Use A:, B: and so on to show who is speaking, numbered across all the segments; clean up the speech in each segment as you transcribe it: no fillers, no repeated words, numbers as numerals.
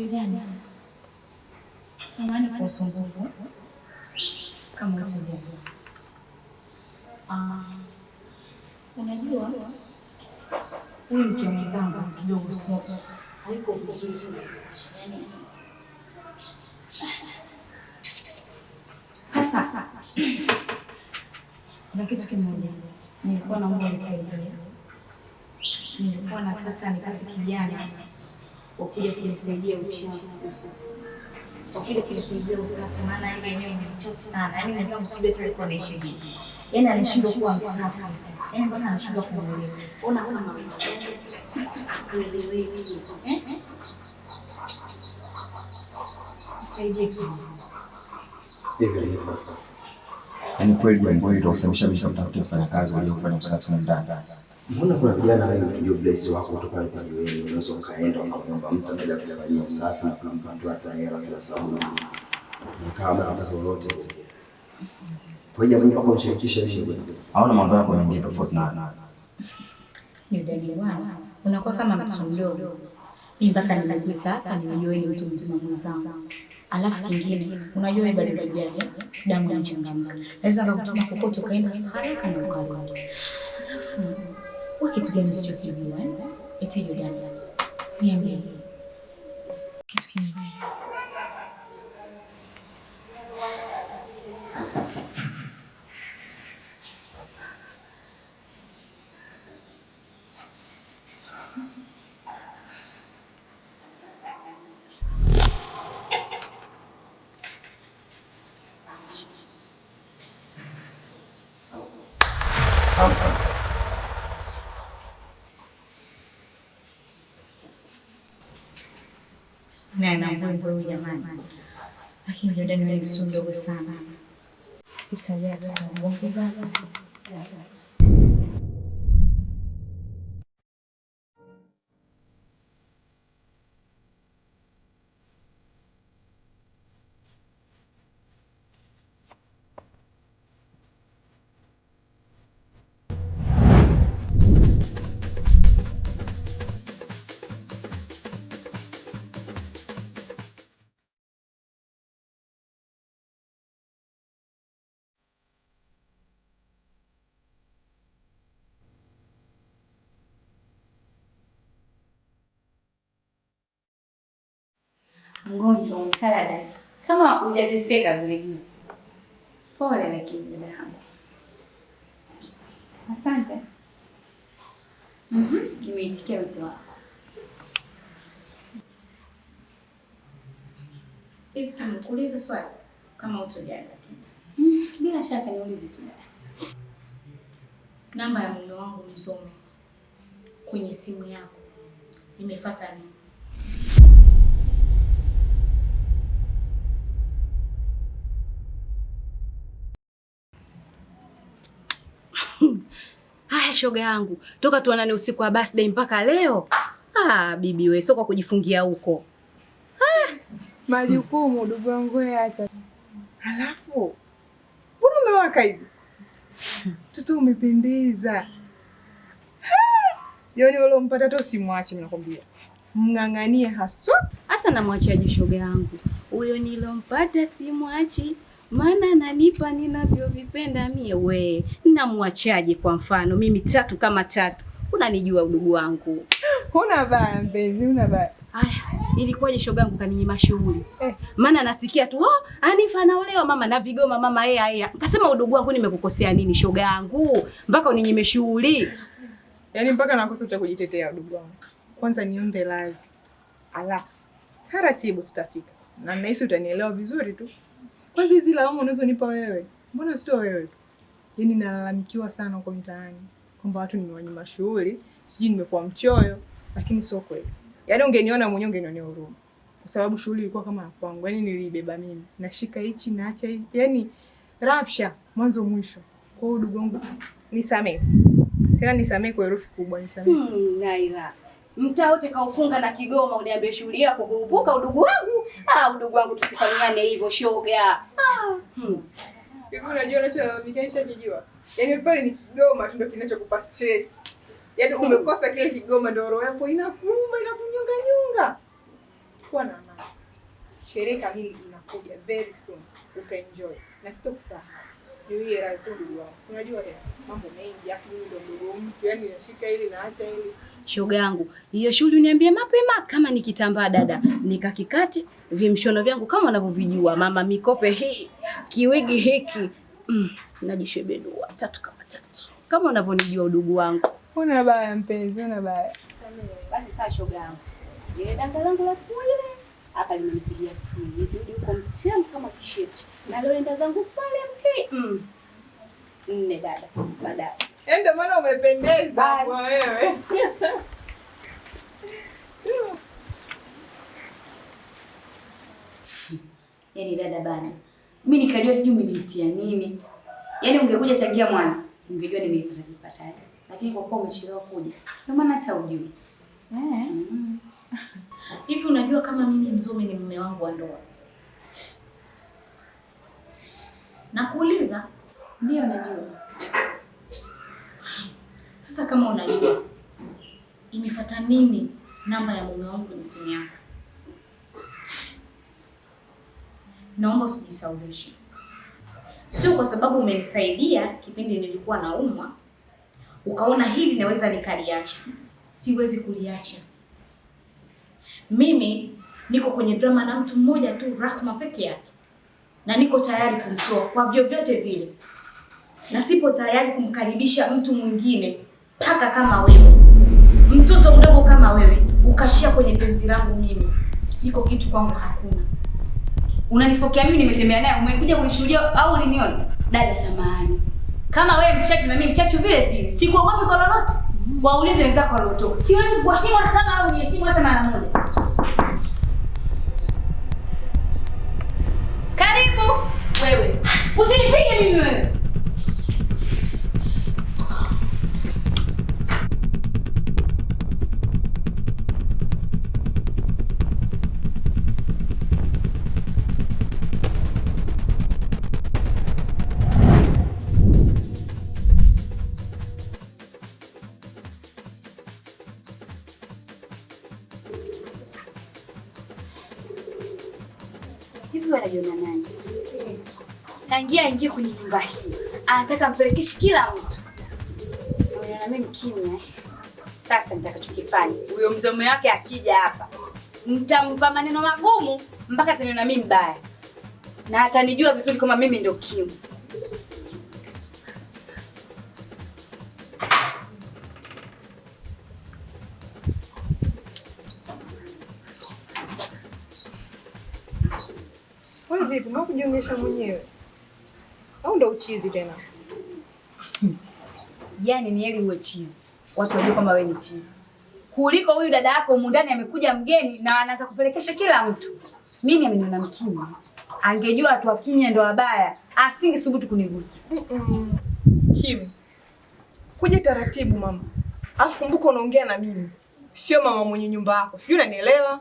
A: Juliana, samahani kwa usumbufu kama utajua. Unajua huyu mke mwenzangu kidogo soko haiko vizuri sana. Sasa kuna kitu kimoja nilikuwa naomba unisaidie. Nilikuwa nataka nipate kijana wa kuja kunisaidia uchafu. Wakile kunisaidia usafi, maana ile eneo ni chafu sana. Yaani mwenzangu sijui hata alikuwa anaishi vipi. Yaani anashindwa kuwa msafi. Yaani mpaka anashindwa kumuelewa. Ona kama wewe. Nisaidie please.
B: Hivyo. Yaani kweli jambo hili litasababisha mimi kutafuta mfanyakazi wa kufanya usafi ndani. Mbona kuna vijana wengi tujue place wako kutoka pale pale wewe unaweza kaenda ukaomba mtu ataje kufanyia usafi na kumpa tu hata hela kila sababu. Ni kama tatizo lolote. Kwa hiyo mimi mpaka unishirikishe mimi. Haona mambo yako mengi tofauti na.
A: Ni dani bwana. Unakuwa kama mtoto mdogo. Mimi mpaka nimekuita hapa nimejua wewe ni mtu mzima mwenzangu. Alafu kingine, unajua wewe bado hujali, damu inachangamka. Naweza kukutuma kokote ukaenda haraka na ukarudi. Alafu wewe kitu gani usichokijua eti Juliana? Niambie. Kitu kingine. Na mbwembwe huyu jamani. Lakini Jordan ni mtu mdogo sana. Usajia tu mbongo baba. Mgonjwa msalada. Kama hujateseka vile juzi. Pole lakini dada yangu. Asante. Nimeitikia wito wako. Hivi tunakuuliza swali kama utojali lakini. Bila shaka niulize tu dada. Namba ya mume wangu Mzome kwenye simu yako nimefuata nini?
C: Haya shoga yangu, toka tuonane usiku wa birthday mpaka leo. Bibi wewe sio kwa kujifungia huko.
D: Majukumu ndugu wangu wewe acha. Halafu mbona umewaka hivi? Mtoto umependeza. Yaani wale umpata tu simwache mimi nakwambia. Mng'ang'anie haswa.
C: Asa namwachaje shoga yangu? Huyo nilompata simwachi. Maana nanipa ninavyovipenda mie we. Namwachaje kwa mfano mimi tatu kama tatu. Unanijua udugu wangu.
D: Huna baya mpenzi, huna baya.
C: Aya, ilikuwaje shoga yangu kaninyima shughuli? Maana nasikia tu, Hanifa anaolewa mama na vigoma mama yeye. Nikasema udugu wangu nimekukosea nini shoga yangu? Mpaka uninyime shughuli.
D: Yaani mpaka nakosa cha kujitetea udugu wangu. Kwanza niombe radhi. Ala. Taratibu tutafika. Na nahisi utanielewa vizuri tu. Kwanza hizi lawama unazonipa wewe, mbona sio wewe? Yaani nalalamikiwa sana huko mtaani kwamba watu nimewanyima shughuli, sijui nimekuwa mchoyo, lakini sio kweli. Yaani ungeniona mwenyewe ungenionea huruma. Kwa sababu shughuli ilikuwa kama ya kwangu, yaani nilibeba mimi. Nashika hichi naacha hichi. Yaani rapsha mwanzo mwisho. Kwa hiyo ndugu wangu nisamee. Tena nisamee kwa herufi kubwa, nisamee.
C: Naila. Mtaa wote kaufunga na Kigoma uniambie shughuli yako kurupuka udugu wangu. Udugu wangu tusifanyane hivyo shoga.
D: Hivi unajua unacholalamikanisha kijua? Yaani pale ni Kigoma tu ndio kinachokupa stress. Yaani umekosa kile Kigoma ndio roho yako inakuuma inakunyonga nyonga. Kwa na amani. sherehe kamili inakuja very soon. Utaenjoy. Na sitokusahau. Niwie radhi tu ndugu wangu. Unajua tena mambo mengi, afu mimi ndo mdogo mtu, yani nashika hili naacha hili.
C: Shoga yangu, hiyo shughuli uniambie mapema kama nikitambaa dada, nikakikate vimshono vyangu kama unavyovijua mama, mikope hii, kiwigi hiki. Najishebedua 3 kama 3. Kama unavyonijua udugu wangu.
D: Una baya mpenzi, una baya.
C: Basi saa shoga yangu. Ile danga langu la simu ile hapa limenipigia simu. Nirudi huko mchana kama kisheti. Na leo enda zangu pale mke. Nne dada. Baadaye.
D: Ndio maana umependeza kwa wewe.
E: Yaani dada bana. Mimi nikajua sijui umeniitia nini. Yaani ungekuja tangia mwanzo, ungejua nimeipata kipataje. Lakini kwa kuwa umechelewa kuja, ndio maana hata hujui.
A: Hivi unajua kama mimi Mzome ni mume wangu wa ndoa? Nakuuliza.
E: Ndio najua.
A: Sasa kama unajua, imefuata nini namba ya mume wangu kwenye simu yako? Naomba usijisaulishe. Sio kwa sababu umenisaidia kipindi nilikuwa naumwa, ukaona hili naweza nikaliacha. Siwezi kuliacha. Mimi niko kwenye drama na mtu mmoja tu, Rahma peke yake. Na niko tayari kumtoa kwa vyovyote vile. Na sipo tayari kumkaribisha mtu mwingine paka kama wewe. Mtoto mdogo kama wewe ukashia kwenye penzi langu mimi. Iko kitu kwangu hakuna.
E: Unanifokea mimi nimetembea naye, umekuja kunishuhudia au uliniona? Dada samahani. Kama wewe mchachu na mimi mchachu vile vile, sikuogopi kwa lolote. Waulize wenzako waliotoka. Siwezi kuheshimu hata kama wewe uniheshimu hata mara moja. Karibu wewe. Usinipige mimi wewe. Hivi wanajiona nani? Tangia ingie kwenye nyumba hii, anataka mpelekeshe kila mtu. Unaona mimi kimya. Sasa nitakachokifanya, huyo mzome wake akija hapa, nitampa maneno magumu mpaka ataniona mimi mbaya. Na atanijua vizuri kama mimi ndio Kimu.
D: Wewe vipi? Mbona kujionyesha mwenyewe? Au ndo uchizi tena?
E: Yaani ni heri uwe chizi. Watu wajue kwamba wewe ni chizi. Kuliko huyu dada yako humu ndani amekuja mgeni na anaanza kupelekesha kila mtu. Mimi ameniona mkimya. Angejua watu wa kimya ndo wabaya, asingesubutu kunigusa.
D: Kim. Kuja taratibu mama. Alafu kumbuka unaongea na mimi. Sio mama mwenye nyumba yako. Sijui unanielewa?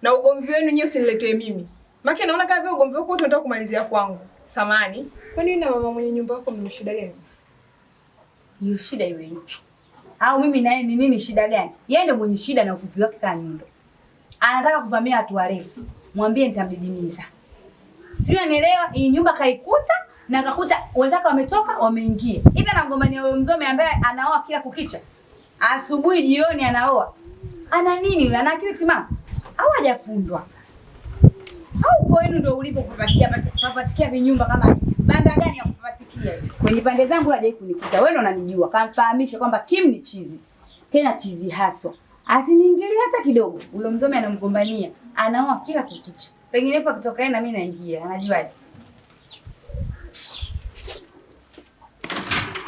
D: Na ugomvi wenu nyewe usiniletee mimi. Maana naona kama vile ugomvi wako wote unataka kumalizia kwangu. Samani. Kwani na mama mwenye nyumba yako mna shida gani?
E: Hiyo shida iwe ipi? Au mimi naye ni nini shida gani? Yeye ndio mwenye shida na ufupi wake kama nyundo. Anataka kuvamia watu warefu. Mwambie nitamdidimiza. Sio anielewa, hii nyumba kaikuta na akakuta wenzake wametoka wameingia. Hivi anamgombania huyo Mzome ambaye anaoa kila kukicha. Asubuhi jioni anaoa. Ana nini yule? Ana akili timamu? Au hajafundwa? Au kwa wenu ndio ulipo kupatikia vinyumba kama hivi? Banda gani ya kupatikia hivi? Kwenye pande zangu hajai kunikuta. Wewe ndo unanijua. Kamfahamisha kwamba Kim ni chizi. Tena chizi haswa. Asiniingilie hata kidogo. Ule Mzome anamgombania. Anaoa kila kukicha. Penginepo akitoka yeye na mimi naingia. Anajuaje?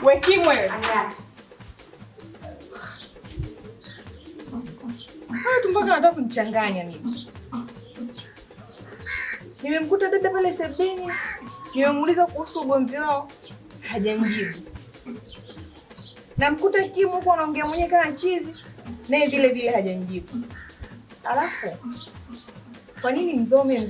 D: Wewe Kim wewe.
E: Anaacha.
D: Tu mpaka anataka kunichanganya mimi. Nimemkuta dada pale sebeni. Nimemuuliza kuhusu ugomvi wao. Hajanijibu. Namkuta Kim huko anaongea mwenyewe kama chizi. Naye vile vile hajanijibu. Alafu kwa nini Mzome?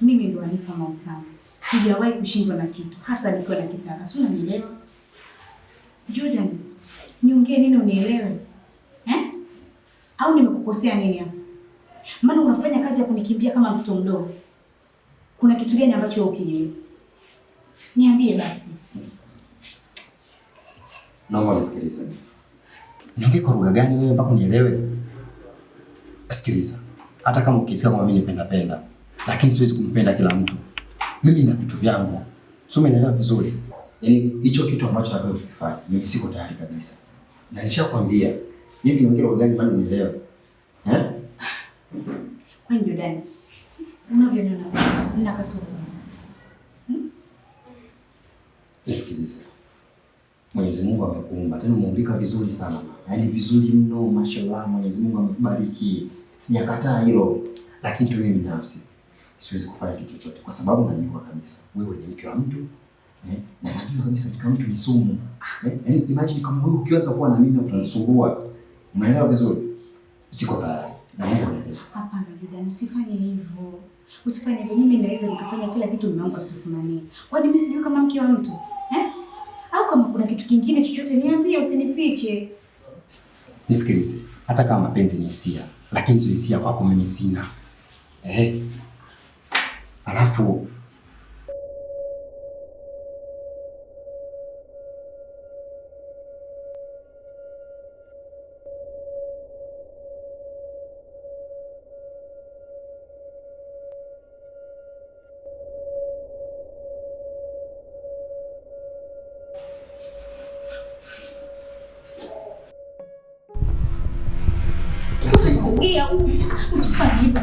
A: Mimi ndo Hanifa Mautamu. Sijawahi kushindwa na kitu, hasa nikiwa nakitaka. Si unanielewa? Jordan, niongee nini unielewe? Au nimekukosea nini hasa? Maana unafanya kazi ya kunikimbia kama mtoto mdogo. Kuna kitu gani ambacho wewe ukijui? Niambie basi.
B: Naomba nisikilize. Niongee kwa lugha gani wewe mpaka unielewe? Sikiliza. Hata kama ukisikia kama mimi nipenda, lakini siwezi kumpenda kila mtu. Mimi na vitu vyangu. Sio, umeelewa vizuri? Yaani hicho kitu ambacho nataka kufanya, mimi siko tayari kabisa. Na nishakwambia, hivi niongee lugha gani maana unielewe?
A: Kwani Jordan, unavyoniona nina kasoro.
B: Sikiliza. Mwenyezi Mungu amekuumba, tena umeumbika vizuri sana. Yaani vizuri mno, mashallah, Mwenyezi Mungu amekubariki. Sijakataa hilo, lakini tu mimi binafsi siwezi kufanya kitu chochote kwa sababu najua kabisa wewe ni mke wa mtu, na najua kabisa mke wa mtu ni sumu. Yaani imagine kama wewe ukianza kuwa na mimi utanisumbua. Umeelewa vizuri? Siko tayari. Na Mungu anaelewa.
A: Hapana Jordan, usifanye hivyo. Usifanye hivyo. Mimi naweza nikafanya kila kitu mume wangu asitufumanie. Kwani mimi sijui kama mke wa mtu? Au kama kuna kitu kingine chochote niambie, usinifiche.
B: Nisikilize. Hata kama mapenzi ni hisia, lakini sio hisia kwako mimi sina. Alafu
A: Usifanye hivyo.